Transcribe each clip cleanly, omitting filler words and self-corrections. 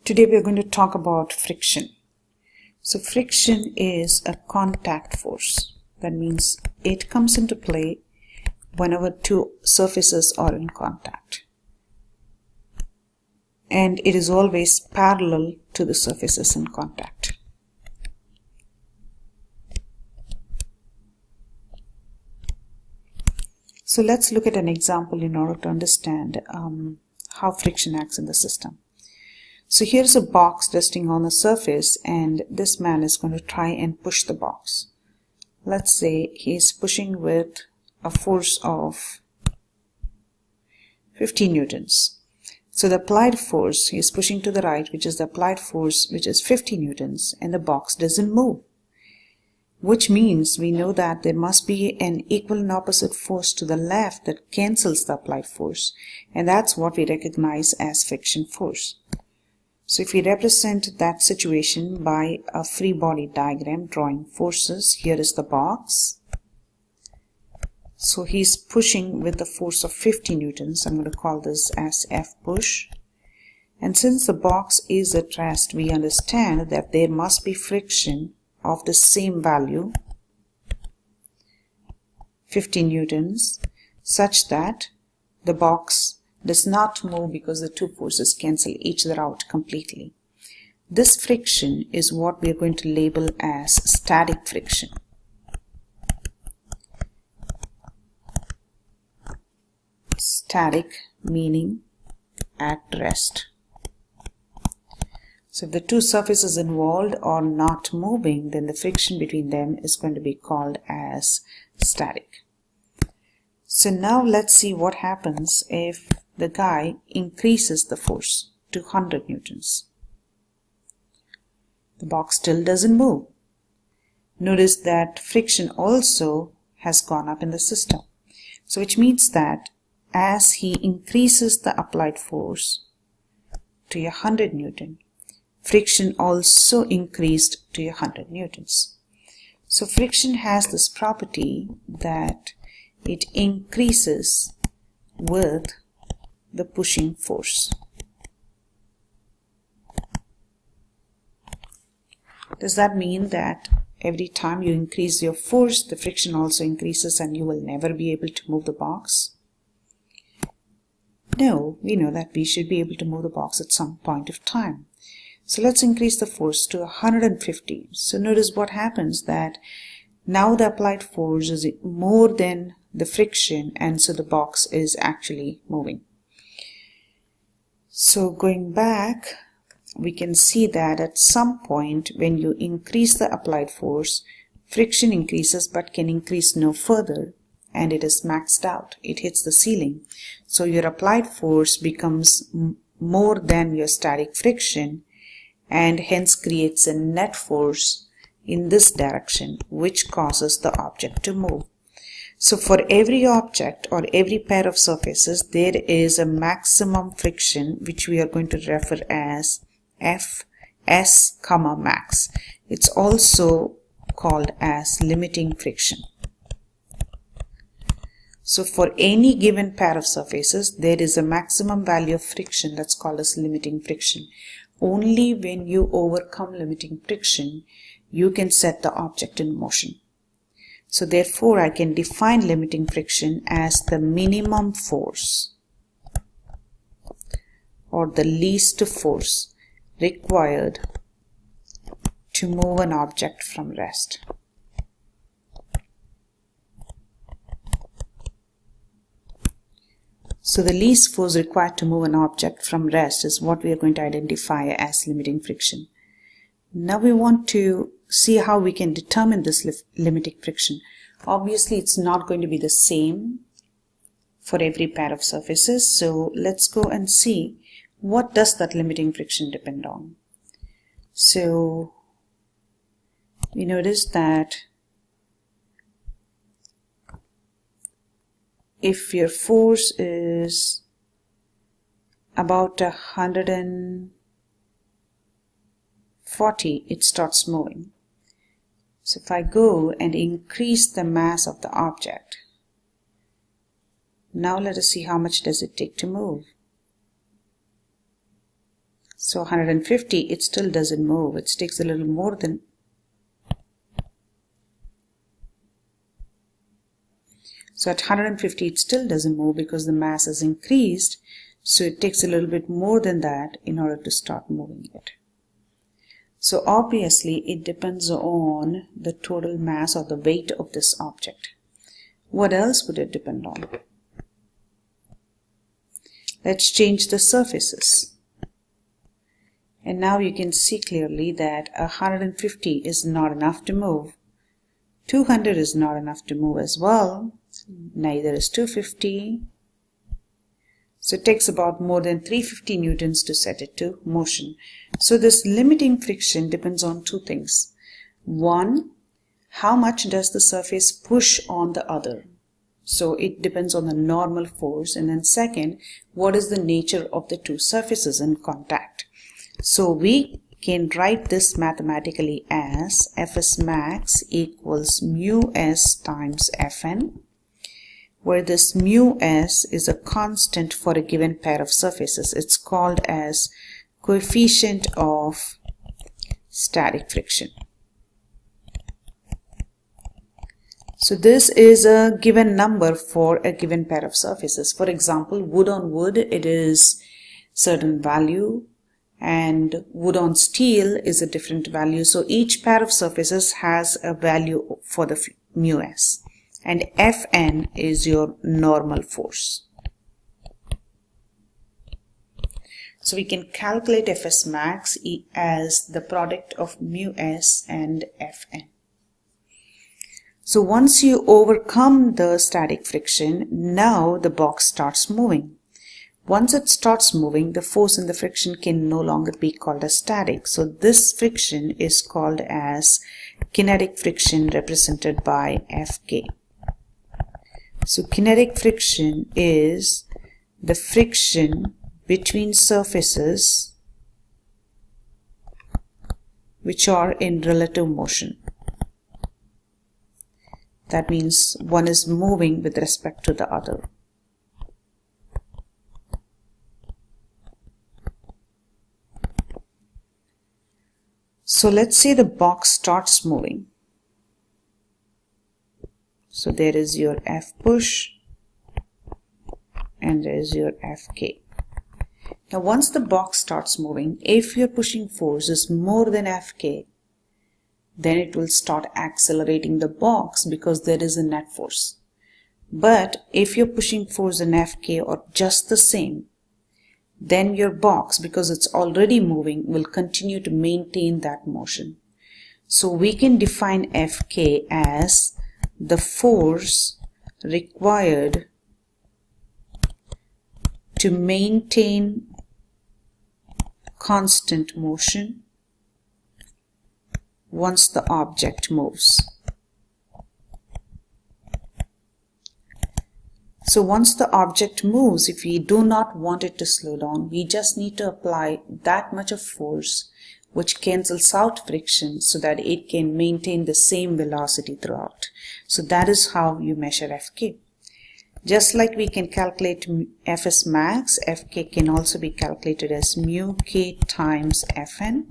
Today we are going to talk about friction. So friction is a contact force. That means it comes into play whenever two surfaces are in contact. And it is always parallel to the surfaces in contact. So let's look at an example in order to understand how friction acts in the system. So here's a box resting on the surface, and this man is going to try and push the box. Let's say he is pushing with a force of 50 newtons. So the applied force, he is pushing to the right, which is the applied force, which is 50 newtons, and the box doesn't move. Which means we know that there must be an equal and opposite force to the left that cancels the applied force, and that's what we recognize as friction force. So if we represent that situation by a free body diagram drawing forces, here is the box. So he's pushing with the force of 50 newtons. I'm going to call this as F push. And since the box is at rest, we understand that there must be friction of the same value, 50 newtons, such that the box does not move because the two forces cancel each other out completely. This friction is what we are going to label as static friction. Static meaning at rest. So if the two surfaces involved are not moving, then the friction between them is going to be called as static. So now let's see what happens if the guy increases the force to 100 newtons. The box still doesn't move. Notice that friction also has gone up in the system. So which means that as he increases the applied force to 100 newton, friction also increased to 100 newtons. So friction has this property that it increases with the pushing force. Does that mean that every time you increase your force, the friction also increases and you will never be able to move the box? No, we know that we should be able to move the box at some point of time. So let's increase the force to 150. So notice what happens, that now the applied force is more than the friction, and so the box is actually moving. So going back, we can see that at some point when you increase the applied force, friction increases but can increase no further, and it is maxed out. It hits the ceiling. So your applied force becomes more than your static friction, and hence creates a net force in this direction, which causes the object to move. So for every object or every pair of surfaces, there is a maximum friction, which we are going to refer as Fs, max. It's also called as limiting friction. So for any given pair of surfaces, there is a maximum value of friction that's called as limiting friction. Only when you overcome limiting friction, you can set the object in motion. So therefore, I can define limiting friction as the minimum force or the least force required to move an object from rest. So the least force required to move an object from rest is what we are going to identify as limiting friction. Now we want to see how we can determine this limiting friction. Obviously, it's not going to be the same for every pair of surfaces. So let's go and see what does that limiting friction depend on. So we notice that if your force is about 140, it starts moving. So if I go and increase the mass of the object, now let us see how much does it take to move. So 150, it still doesn't move. It takes a little more than. So at 150, it still doesn't move because the mass has increased. So it takes a little bit more than that in order to start moving it. So obviously it depends on the total mass or the weight of this object. What else would it depend on? Let's change the surfaces. And now you can see clearly that 150 is not enough to move. 200 is not enough to move as well. Neither is 250. So it takes about more than 350 newtons to set it to motion. So this limiting friction depends on two things. One, how much does the surface push on the other? So it depends on the normal force. And then second, what is the nature of the two surfaces in contact? So we can write this mathematically as Fs max equals mu s times Fn, where this mu s is a constant for a given pair of surfaces. It's called as coefficient of static friction. So this is a given number for a given pair of surfaces. For example, wood on wood, it is certain value, and wood on steel is a different value. So each pair of surfaces has a value for the mu s. And Fn is your normal force. So we can calculate Fs max as the product of mu s and Fn. So once you overcome the static friction, now the box starts moving. Once it starts moving, the force in the friction can no longer be called as static. So this friction is called as kinetic friction, represented by Fk. So kinetic friction is the friction between surfaces which are in relative motion. That means one is moving with respect to the other. So let's say the box starts moving. So there is your F push and there is your Fk. Now once the box starts moving, if your pushing force is more than Fk, then it will start accelerating the box because there is a net force. But if your pushing force and Fk are just the same, then your box, because it's already moving, will continue to maintain that motion. So we can define Fk as the force required to maintain constant motion once the object moves. So once the object moves, if we do not want it to slow down, we just need to apply that much of force which cancels out friction so that it can maintain the same velocity throughout. So that is how you measure Fk. Just like we can calculate Fs max, Fk can also be calculated as mu k times Fn,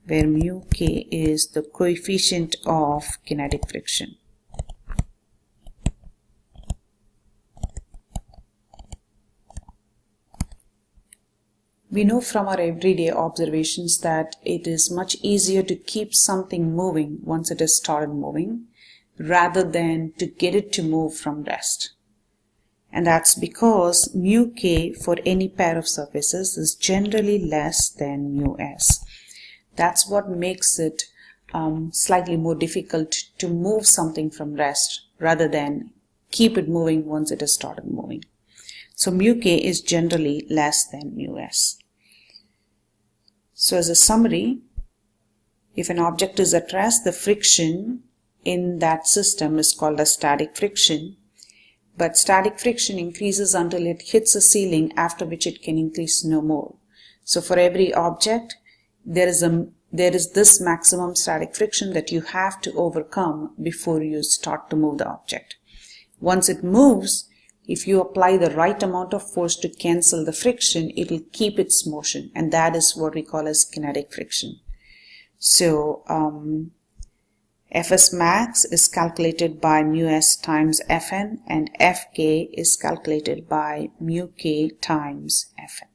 where mu k is the coefficient of kinetic friction. We know from our everyday observations that it is much easier to keep something moving once it has started moving rather than to get it to move from rest. And that's because mu k for any pair of surfaces is generally less than mu s. That's what makes it slightly more difficult to move something from rest rather than keep it moving once it has started moving. So mu k is generally less than mu s. So as a summary, if an object is at rest, the friction in that system is called a static friction. But static friction increases until it hits a ceiling, after which it can increase no more. So for every object, there is this maximum static friction that you have to overcome before you start to move the object. Once it moves, If you apply the right amount of force to cancel the friction, it will keep its motion, and that is what we call as kinetic friction. So Fs max is calculated by mu s times Fn, and Fk is calculated by mu k times Fn.